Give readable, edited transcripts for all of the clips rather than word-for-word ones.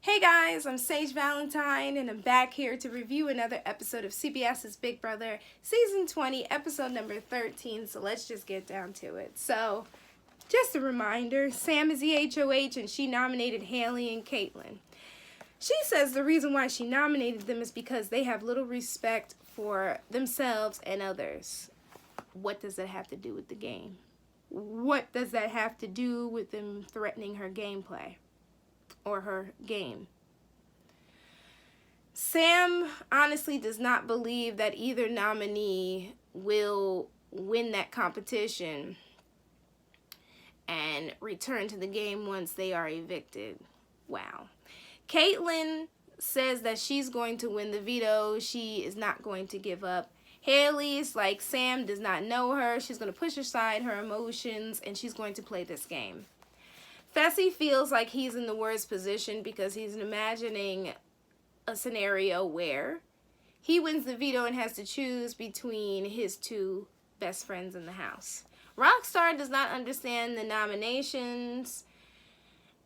Hey guys, I'm Sage Valentine and I'm back here to review another episode of CBS's Big Brother, Season 20, Episode number 13, so let's just get down to it. So, just a reminder, Sam is the HOH and she nominated Haley and Caitlyn. She says the reason why she nominated them is because they have little respect for themselves and others. What does that have to do with the game? What does that have to do with them threatening her gameplay? Or her game? Sam honestly does not believe that either nominee will win that competition and return to the game once they are evicted. Wow. Caitlyn says that she's going to win the veto. She is not going to give up. Haley's like Sam does not know her. She's going to push aside her emotions and she's going to play this game. Fessy feels like he's in the worst position because he's imagining a scenario where he wins the veto and has to choose between his two best friends in the house. Rockstar does not understand the nominations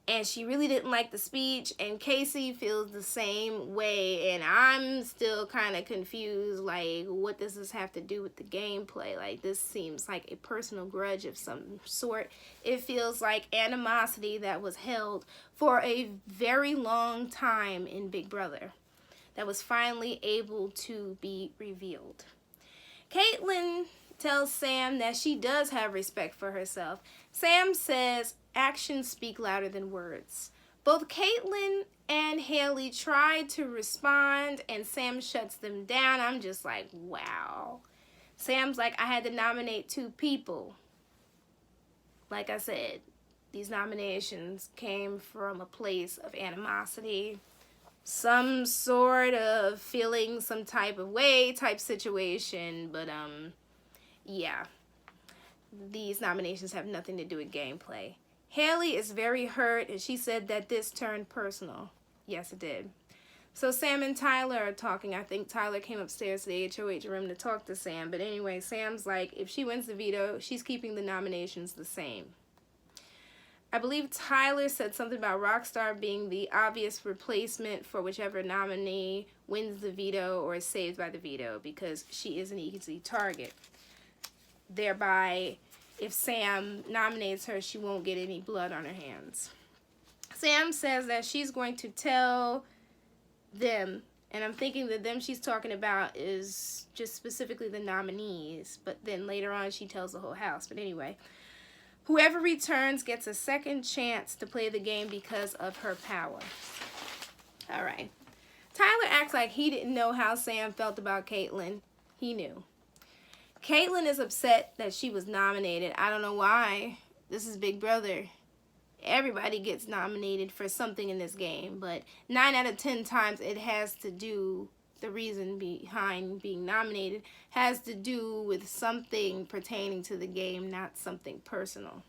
and she really didn't like the speech, and Casey feels the same way, and I'm still kind of confused, like, what does this have to do with the gameplay? Like, this seems like a personal grudge of some sort. It feels like animosity that was held for a very long time in Big Brother that was finally able to be revealed. Caitlyn tells Sam that she does have respect for herself. Sam says actions speak louder than words. Both Caitlyn and Haley tried to respond and Sam shuts them down. I'm just like, wow. Sam's like, I had to nominate two people. Like I said, these nominations came from a place of animosity, some sort of feeling some type of way type situation, but yeah, these nominations have nothing to do with gameplay. Haley is very hurt, and she said that this turned personal. Yes, it did. So Sam and Tyler are talking. I think Tyler came upstairs to the HOH room to talk to Sam. But anyway, Sam's like, if she wins the veto, she's keeping the nominations the same. I believe Tyler said something about Rockstar being the obvious replacement for whichever nominee wins the veto or is saved by the veto because she is an easy target. Thereby, if Sam nominates her, she won't get any blood on her hands. Sam says that she's going to tell them, and I'm thinking that them she's talking about is just specifically the nominees, but then later on she tells the whole house. But anyway, whoever returns gets a second chance to play the game because of her power. All right. Tyler acts like he didn't know how Sam felt about Caitlyn. He knew. Caitlyn is upset that she was nominated. I don't know why. This is Big Brother. Everybody gets nominated for something in this game, but 9 out of 10 times it has to do, the reason behind being nominated has to do with something pertaining to the game, not something personal.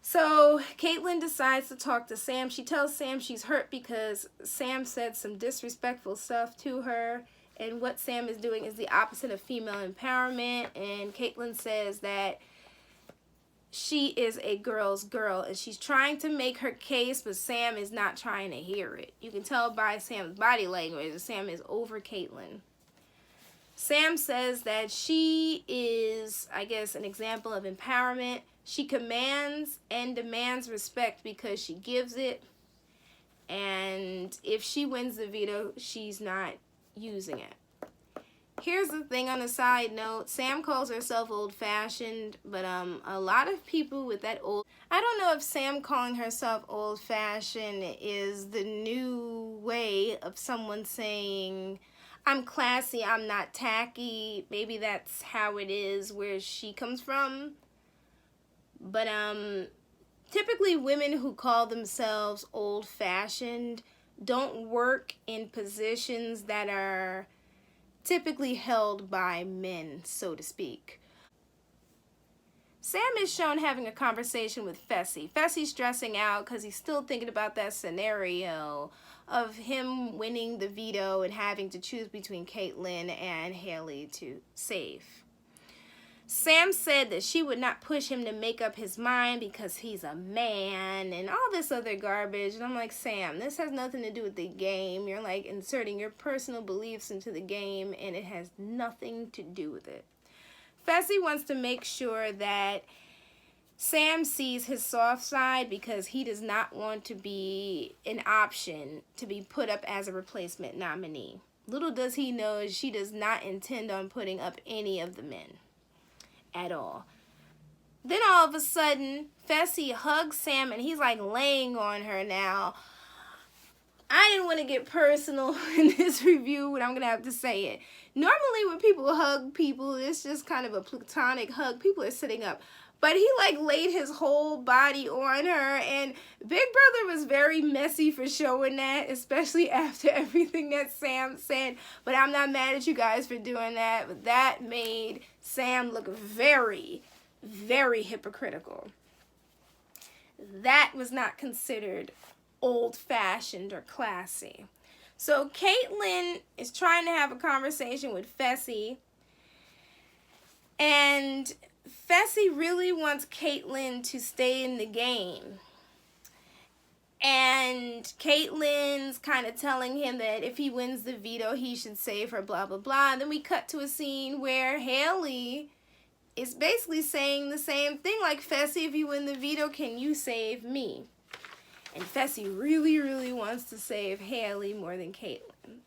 So Caitlyn decides to talk to Sam. She tells Sam she's hurt because Sam said some disrespectful stuff to her. And what Sam is doing is the opposite of female empowerment. And Caitlyn says that she is a girl's girl. And she's trying to make her case, but Sam is not trying to hear it. You can tell by Sam's body language that Sam is over Caitlyn. Sam says that she is, I guess, an example of empowerment. She commands and demands respect because she gives it. And if she wins the veto, she's not using it. Here's the thing on a side note. Sam calls herself old-fashioned, but a lot of people with that old... I don't know if Sam calling herself old-fashioned is the new way of someone saying, I'm classy, I'm not tacky. Maybe that's how it is where she comes from. But typically women who call themselves old-fashioned don't work in positions that are typically held by men, so to speak. Sam is shown having a conversation with Fessy. Fessy's stressing out because he's still thinking about that scenario of him winning the veto and having to choose between Caitlyn and Haley to save. Sam said that she would not push him to make up his mind because he's a man and all this other garbage. And I'm like, Sam, this has nothing to do with the game. You're like inserting your personal beliefs into the game and it has nothing to do with it. Fessy wants to make sure that Sam sees his soft side because he does not want to be an option to be put up as a replacement nominee. Little does he know she does not intend on putting up any of the men at all. Then all of a sudden, Fessy hugs Sam and he's like laying on her now. I didn't want to get personal in this review, but I'm going to have to say it. Normally when people hug people, it's just kind of a platonic hug. People are sitting up. But he like laid his whole body on her, and Big Brother was very messy for showing that, especially after everything that Sam said. But I'm not mad at you guys for doing that, but that made Sam look very, very hypocritical. That was not considered old-fashioned or classy. So Caitlyn is trying to have a conversation with Fessy, and Fessy really wants Caitlyn to stay in the game. And Caitlyn's kind of telling him that if he wins the veto, he should save her, blah, blah, blah. And then we cut to a scene where Haley is basically saying the same thing, like, Fessy, if you win the veto, can you save me? And Fessy really, really wants to save Haley more than Caitlyn.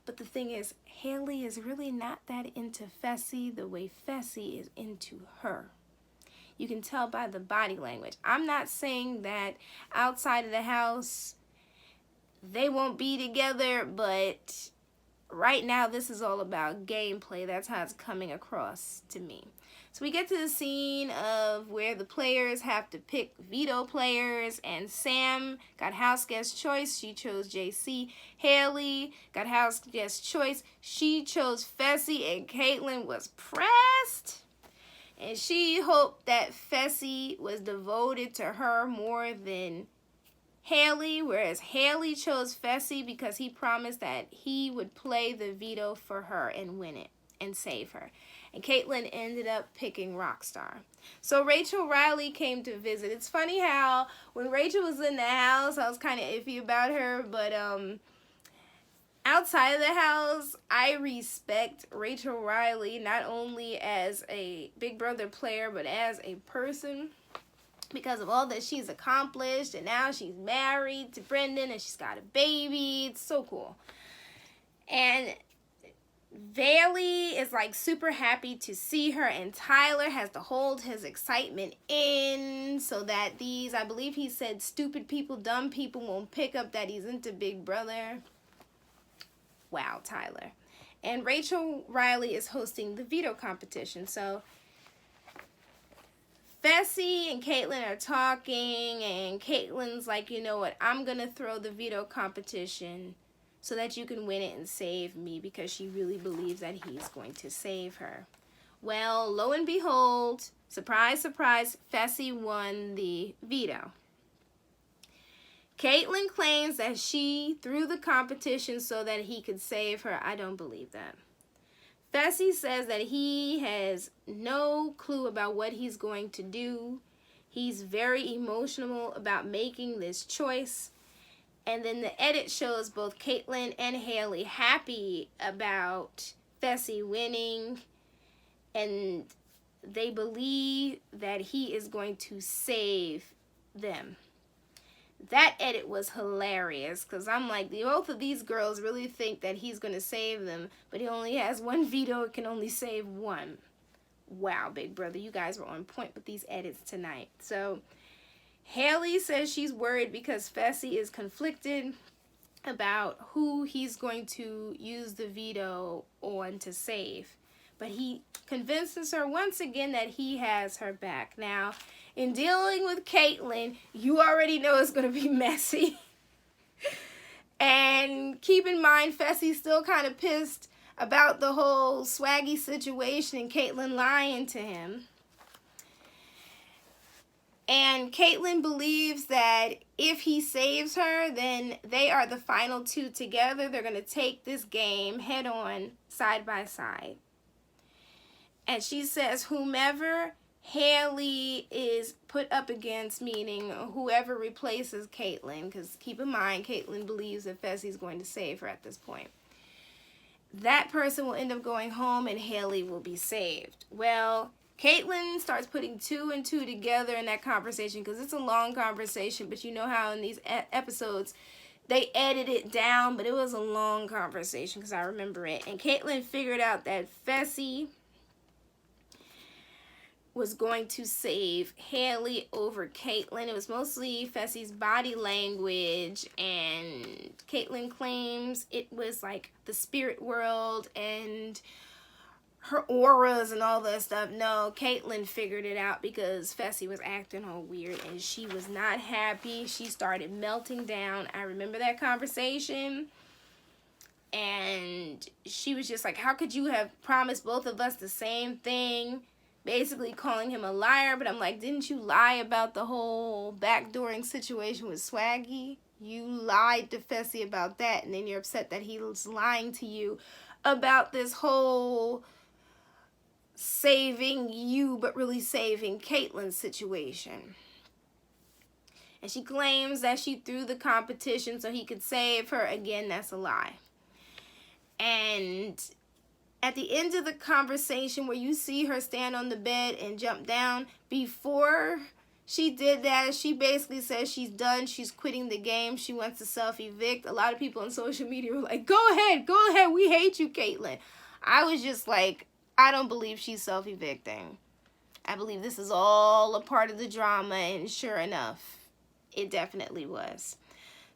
But the thing is, Haley is really not that into Fessy the way Fessy is into her. You can tell by the body language. I'm not saying that outside of the house they won't be together, but right now this is all about gameplay. That's how it's coming across to me. So we get to the scene of where the players have to pick veto players, and Sam got house guest choice. She chose JC. Haley got house guest choice. She chose Fessy, and Caitlyn was pressed. And she hoped that Fessy was devoted to her more than Haley, whereas Haley chose Fessy because he promised that he would play the veto for her and win it and save her. And Caitlyn ended up picking Rockstar. So Rachel Riley came to visit. It's funny how when Rachel was in the house, I was kind of iffy about her, but outside of the house, I respect Rachel Riley not only as a Big Brother player, but as a person because of all that she's accomplished. And now she's married to Brendan and she's got a baby. It's so cool. And Bailey is like super happy to see her, and Tyler has to hold his excitement in so that these, I believe he said, stupid people, dumb people won't pick up that he's into Big Brother. Wow, Tyler. And Rachel Riley is hosting the veto competition. So Fessy and Caitlyn are talking, and Caitlyn's like, you know what, I'm going to throw the veto competition so that you can win it and save me, because she really believes that he's going to save her. Well, lo and behold, surprise, surprise, Fessy won the veto. Caitlyn claims that she threw the competition so that he could save her. I don't believe that. Fessy says that he has no clue about what he's going to do. He's very emotional about making this choice. And then the edit shows both Caitlyn and Haley happy about Fessy winning. And they believe that he is going to save them. That edit was hilarious because I'm like, both of these girls really think that he's going to save them, but he only has one veto. It can only save one. Wow, Big Brother, you guys were on point with these edits tonight. So Haley says she's worried because Fessy is conflicted about who he's going to use the veto on to save. But he convinces her once again that he has her back. Now, in dealing with Caitlyn, you already know it's going to be messy. And keep in mind, Fessy's still kind of pissed about the whole Swaggy situation and Caitlyn lying to him. And Caitlyn believes that if he saves her, then they are the final two together. They're going to take this game head on, side by side. And she says whomever Haley is put up against, meaning whoever replaces Caitlyn, because keep in mind, Caitlyn believes that Fessy's going to save her at this point. That person will end up going home and Haley will be saved. Well, Caitlyn starts putting 2 and 2 together in that conversation, because it's a long conversation, but you know how in these episodes they edit it down, but it was a long conversation because I remember it. And Caitlyn figured out that Fessy was going to save Haley over Caitlyn. It was mostly Fessy's body language, and Caitlyn claims it was like the spirit world and her auras and all that stuff. No, Caitlyn figured it out because Fessy was acting all weird and she was not happy. She started melting down. I remember that conversation. And she was just like, how could you have promised both of us the same thing? Basically calling him a liar. But I'm like, didn't you lie about the whole backdooring situation with Swaggy? You lied to Fessy about that, and then you're upset that he was lying to you about this whole saving you but really saving Caitlyn situation. And she claims that she threw the competition so he could save her. Again, that's a lie. And at the end of the conversation where you see her stand on the bed and jump down, before she did that, she basically says she's done. She's quitting the game. She wants to self-evict. A lot of people on social media were like, go ahead. We hate you, Caitlyn. I was just like, I don't believe she's self-evicting. I believe this is all a part of the drama, and sure enough, it definitely was.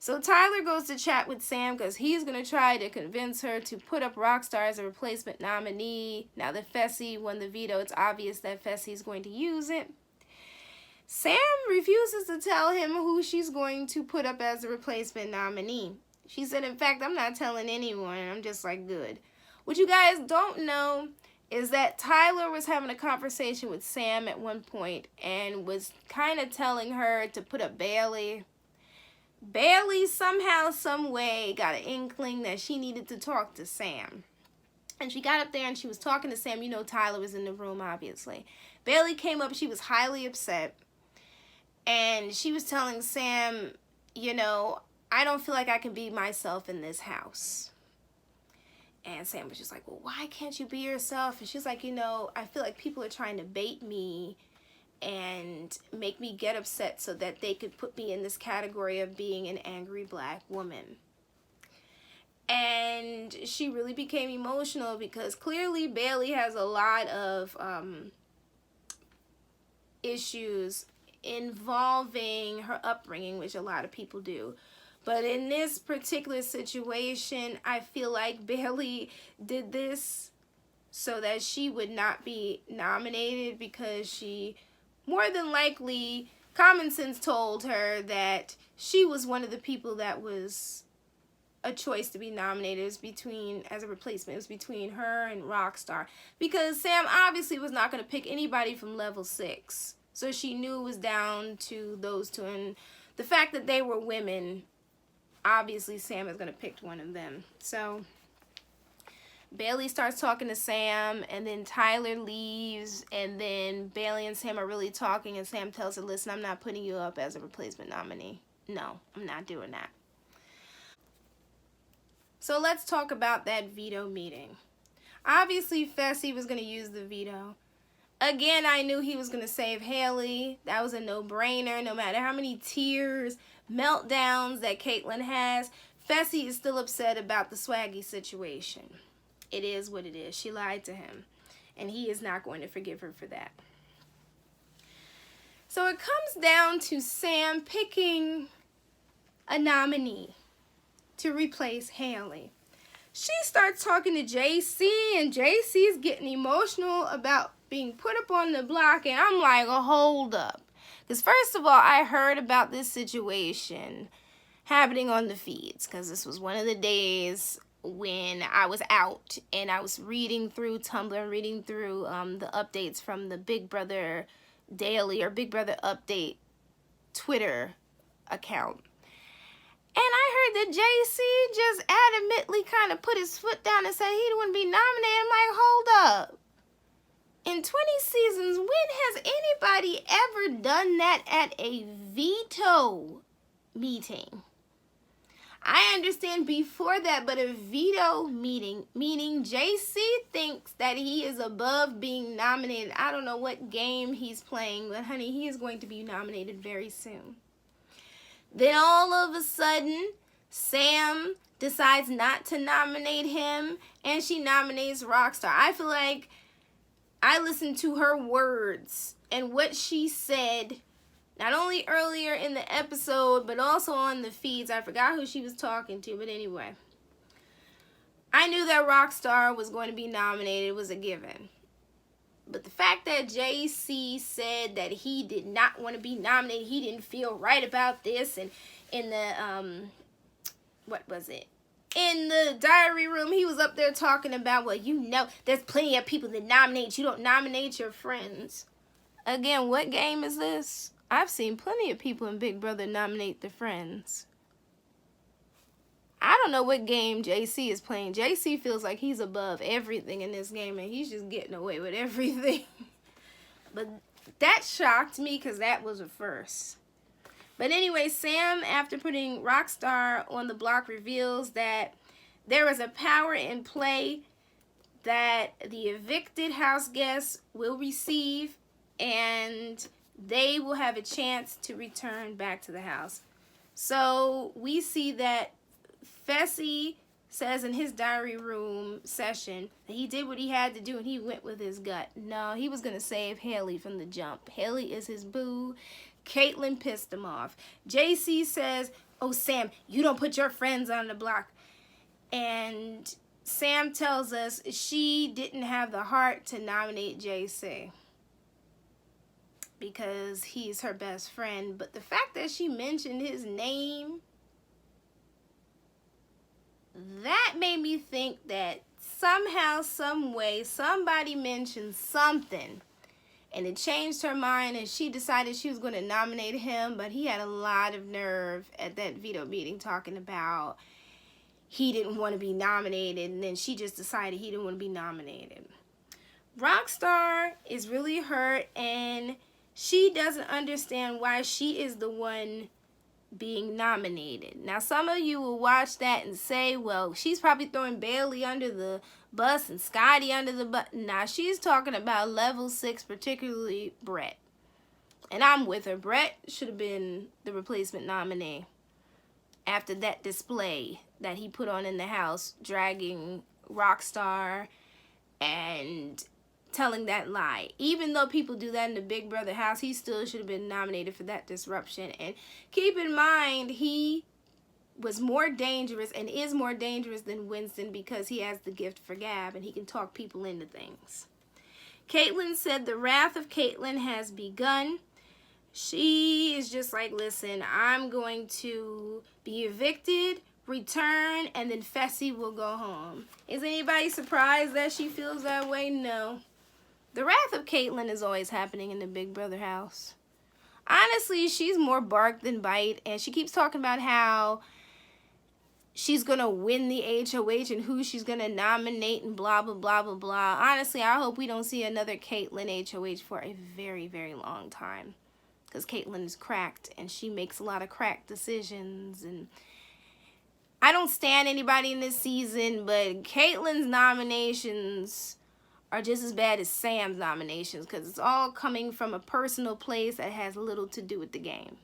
So Tyler goes to chat with Sam because he's going to try to convince her to put up Rockstar as a replacement nominee. Now that Fessy won the veto, it's obvious that Fessy's going to use it. Sam refuses to tell him who she's going to put up as a replacement nominee. She said, in fact, I'm not telling anyone. And I'm just like, good. What you guys don't know is that Tyler was having a conversation with Sam at one point and was kind of telling her to put up Bailey. Bailey somehow, some way got an inkling that she needed to talk to Sam. And she got up there and she was talking to Sam. You know Tyler was in the room, obviously. Bailey came up. She was highly upset. And she was telling Sam, you know, I don't feel like I can be myself in this house. And Sam was just like, well, why can't you be yourself? And she's like, you know, I feel like people are trying to bait me and make me get upset so that they could put me in this category of being an angry black woman. And she really became emotional because clearly Bailey has a lot of issues involving her upbringing, which a lot of people do. But in this particular situation, I feel like Bailey did this so that she would not be nominated because she more than likely, common sense told her that she was one of the people that was a choice to be nominated. It was between, as a replacement, it was between her and Rockstar. Because Sam obviously was not going to pick anybody from level 6. So she knew it was down to those two. And the fact that they were women, obviously Sam is going to pick one of them. So Bailey starts talking to Sam, and then Tyler leaves, and then Bailey and Sam are really talking, and Sam tells her, listen, I'm not putting you up as a replacement nominee. No, I'm not doing that. So let's talk about that veto meeting. Obviously, Fessy was going to use the veto. Again, I knew he was going to save Haley. That was a no-brainer. No matter how many tears, meltdowns that Caitlyn has, Fessy is still upset about the Swaggy situation. It is what it is. She lied to him, and he is not going to forgive her for that. So it comes down to Sam picking a nominee to replace Haley. She starts talking to JC, and JC is getting emotional about being put up on the block, and I'm like, oh, hold up. Because first of all, I heard about this situation happening on the feeds, because this was one of the days when I was out and I was reading through Tumblr, reading through the updates from the Big Brother Daily or Big Brother Update Twitter account. And I heard that JC just adamantly kind of put his foot down and said he wouldn't be nominated. I'm like, hold up. In 20 seasons, when has anybody ever done that at a veto meeting? I understand before that, but a veto meeting, meaning JC thinks that he is above being nominated. I don't know what game he's playing, but honey, he is going to be nominated very soon. Then all of a sudden, Sam decides not to nominate him, and she nominates Rockstar. I feel like I listened to her words and what she said, not only earlier in the episode, but also on the feeds. I forgot who she was talking to, but anyway. I knew that Rockstar was going to be nominated. Was a given. But the fact that JC said that he did not want to be nominated, he didn't feel right about this, and in the, what was it? In the diary room, he was up there talking about, well, you know, there's plenty of people that nominate. You don't nominate your friends. Again, what game is this? I've seen plenty of people in Big Brother nominate their friends. I don't know what game JC is playing. JC feels like he's above everything in this game, and he's just getting away with everything. But that shocked me because that was a first. But anyway, Sam, after putting Rockstar on the block, reveals that there is a power in play that the evicted house guests will receive, and they will have a chance to return back to the house. So we see that Fessy says in his diary room session that he did what he had to do and he went with his gut. No, he was going to save Haley from the jump. Haley is his boo. Caitlyn pissed him off. JC says, oh, Sam, you don't put your friends on the block. And Sam tells us she didn't have the heart to nominate JC because he's her best friend. But the fact that she mentioned his name, that made me think that somehow, some way, somebody mentioned something and it changed her mind, and she decided she was going to nominate him, but he had a lot of nerve at that veto meeting talking about he didn't want to be nominated, and then she just decided he didn't want to be nominated. Rockstar is really hurt, and she doesn't understand why she is the one being nominated. Now, some of you will watch that and say, well, she's probably throwing Bailey under the bus and Scotty under the bus. Now, she's talking about level 6, particularly Brett. And I'm with her. Brett should have been the replacement nominee after that display that he put on in the house, dragging Rockstar and telling that lie. Even though people do that in the Big Brother house, he still should have been nominated for that disruption. And keep in mind, he was more dangerous and is more dangerous than Winston because he has the gift for gab and he can talk people into things. Caitlyn said the wrath of Caitlyn has begun. She is just like, listen, I'm going to be evicted, return, and then Fessy will go home. Is anybody surprised that she feels that way? No. The wrath of Caitlyn is always happening in the Big Brother house. Honestly, she's more bark than bite, and she keeps talking about how she's going to win the HOH and who she's going to nominate and blah, blah, blah, blah, blah. Honestly, I hope we don't see another Caitlyn HOH for a very, very long time. Because Caitlyn is cracked, and she makes a lot of cracked decisions. And I don't stand anybody in this season, but Caitlyn's nominations are just as bad as Sam's nominations because it's all coming from a personal place that has little to do with the game.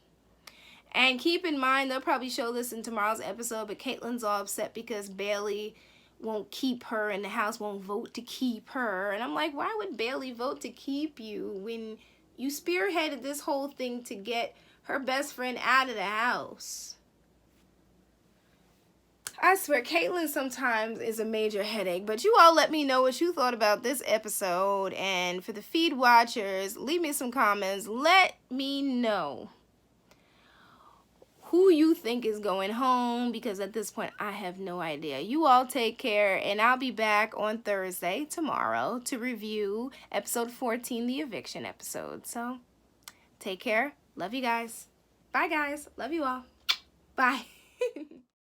And keep in mind, they'll probably show this in tomorrow's episode, but Caitlyn's all upset because Bailey won't keep her and the house won't vote to keep her. And I'm like, why would Bailey vote to keep you when you spearheaded this whole thing to get her best friend out of the house? I swear, Caitlyn sometimes is a major headache. But you all let me know what you thought about this episode. And for the feed watchers, leave me some comments. Let me know who you think is going home, because at this point, I have no idea. You all take care, and I'll be back on Thursday, tomorrow, to review episode 14, the eviction episode. So, take care. Love you guys. Bye, guys. Love you all. Bye.